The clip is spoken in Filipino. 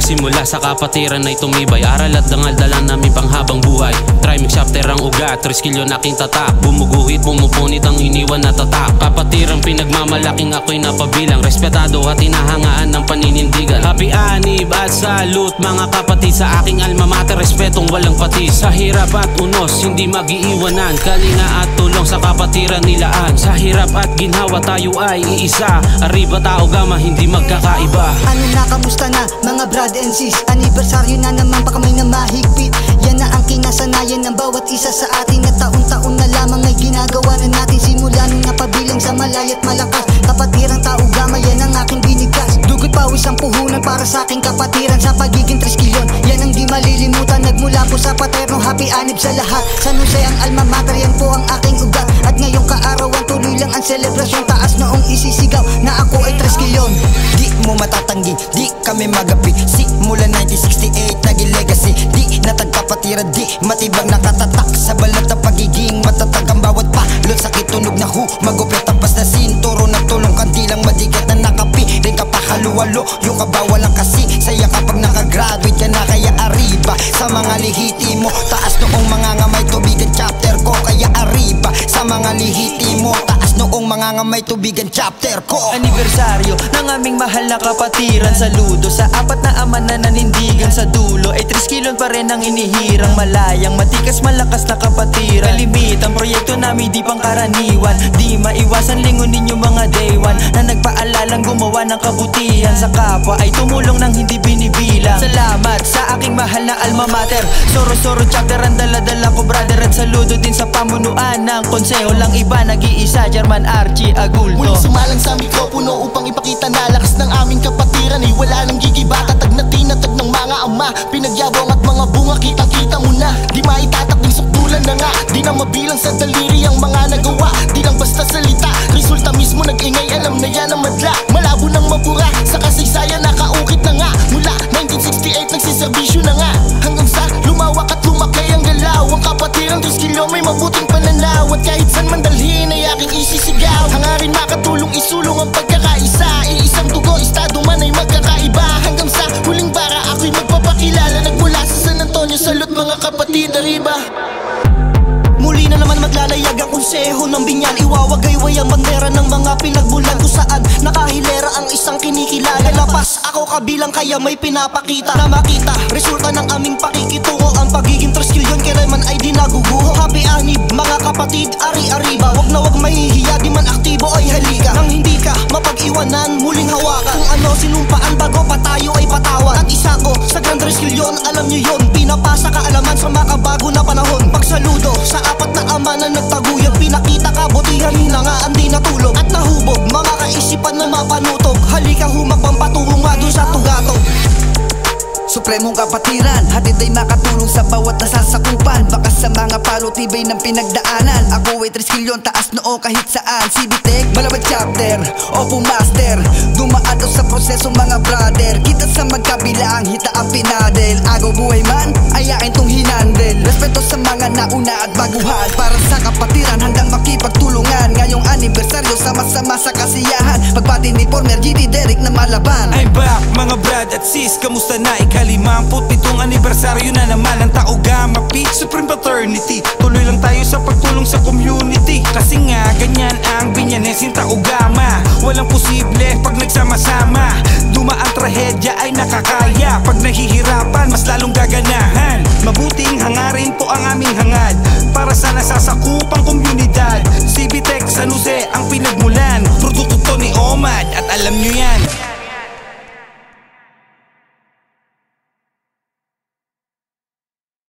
Nagsimula sa kapatiran ay tumibay, aral at dangal-dala namin panghabang buhay. Trimix chapter ang ugat, 3 skill yun aking tatak. Bumuguhit, pumupunit ang iniwan na tatak. Kapatiran pinagmamalaking ako'y napabilang, respetado at hinahangaan ng paninindigan. Happy anib at salute mga kapatid sa aking alma mater, respetong walang pati. Sa hirap at unos, hindi mag-iiwanan, kalinga at tulong sa kapatiran nilaan. Sa hirap at ginhawa tayo ay iisa, arriba tao gama hindi magkakaiba. Ano na, kamusta na mga brad and sis? Anibersaryo na naman pa kamay na mahigpit. Yan na ang kinasanayan ng bawat isa sa atin, na taon-taon na lamang ay ginagawa na natin. Simula nung napabilang sa malaya't malakas, kapatirang tao gama yan ang aking binigkas. Dugo't pawis ang puhunan para sa aking kapatiran, sa pagiging triskilyon yan ang di malilimutan. Nagmula po sa paterno, happy anib sa lahat. San Jose ang alma mater, yan po ang aking ugat. At ngayong kaarawan tuloy lang ang selebrasyon, taas noong isisigaw na ako ay triskilyon. Di mo matatanggi, di kami magapi. Simula 1968 naging legacy, di natagkapatira, di matibang nakatatak. Sa balat na pagiging matatag ang bawat palot, sakit tunog na magupit tapas na sinturo na tulong, kandilang madigat na nakapi. Rin ka pa haluwalo, yung kabawa lang kasi saya kapag nakagraduate ka na, kaya arriba sa mga lihiti mo. Taas noong mga ngamay tubigan chapter ko, kaya arriba sa mga lihiti mo. Taas noong mga ngamay tubigan chapter ko. Anibersaryo ng aming mahal na kapatiran, saludo sa apat na ama na nanindigan. Sa dulo ay 3 kilon pa rin ang inihirang, malayang matikas malakas na kapatiran. Kalimitan proyekto namin di pangkaraniwan, di maiwasan lingunin yung mga day one na nagpaalalang gumawa ng kabutihan. Sa kapwa ay tumulong ng hindi binibilang. Salamat sa aking mahal na alma mater, Soro chapter ang dala-dala ko brother. At saludo din sa pamunuan ng konseho, lang iba nag-iisa, German Archie Agulto. Muling sumalang sa mikropono upang ipakita na lakas ng aming kapatiran ay wala nang gigiba. Tatag na tinatag ng mga ama, pinagyabong at mga bunga, kitang-kita mo na. Di maitatak ng sukdulan na nga, di na mabilang sa daliri ang mga nagawa. Di lang basta salita, resulta mismo nag-ingay, alam na yan ang madla. Malabo ng mabura, sa kasaysayan nakaukit na nga. Mula 1968 nagsiservisyo na nga, hanggang sa lumawak at lumaki ang galaw. Ang kapatiran 3 kilyo may mabuting pananaw, at kahit saan man dalhin ay aking isisigaw. Hangarin makatulong isulong ang pagkakaisa, iisang dugo, estado man ay magkakaiba. Hanggang sa huling bara ako'y magpapakilala, nagmula sa San Antonio, salute mga kapatid, arriba. Muli na naman maglalayag ang konseho ng Binyan, iwawagayway ang bandera ng mga pinagbulan, kung saan nakahilera ang isang kinikilala. Lapas ako kabilang, kaya may pinapakita na makita resulta ng aming pakikitungo. Ang pagiging 3 kilyon kailanman ay di naguguho. Happy anib mga kapatid, ari-ariba, wag na wag mahihiya, di man aktibo ay halika. Nang hindi ka mapag-iwanan, muling hawakan kung ano sinumpaan bago pa tayo ay patawan. At isa ko sa Grand 3 kilyon, alam nyo yun, pinapasa kaalaman sa makabago na panahon. Pagsaludo sa apat na ama na nagtaguyod, pinakita kabutihan, hinangaan di natulog at nahubog mga kaisipan na mapanutog. Halika humakbang patungo nga dun sa tugatog. Supremong kapatiran, hatid ay makatulong sa bawat nasasakupan. Bakas sa mga palo, tibay ng pinagdaanan. Ako ay 3 kilyon, taas noo kahit saan. CBTech, Malawag chapter, Opo master. Dumaan daw sa proseso mga brother, kita sa magkabilang, hita ang pinadel. Agaw buhay man, ayain tong hinandel. Respeto sa mga nauna at baguhan, para sa kapatiran handang makipagtulungan. Ngayong anibersaryo, sama-sama sa kasiyahan. Pagbati ni Former GD Derek na malaban. I'm back mga brad at sis, kamusta na? Ika-57 anibersaryo na naman ng Tao Gama Pi Supreme Fraternity. Tuloy lang tayo sa pagtulong sa community, kasi nga ganyan ang Binyanesin Tao Gama. Walang posible pag nagsama-sama, dumaang trahedya ay nakakaya. Pag nahihirapan, mas lalong gaganahan. Mabuting hangarin po ang aming hangad, para sa nasasakupang komunidad. CBTech San Jose ang pinagmulan, produkto to ni Omad, at alam nyo yan.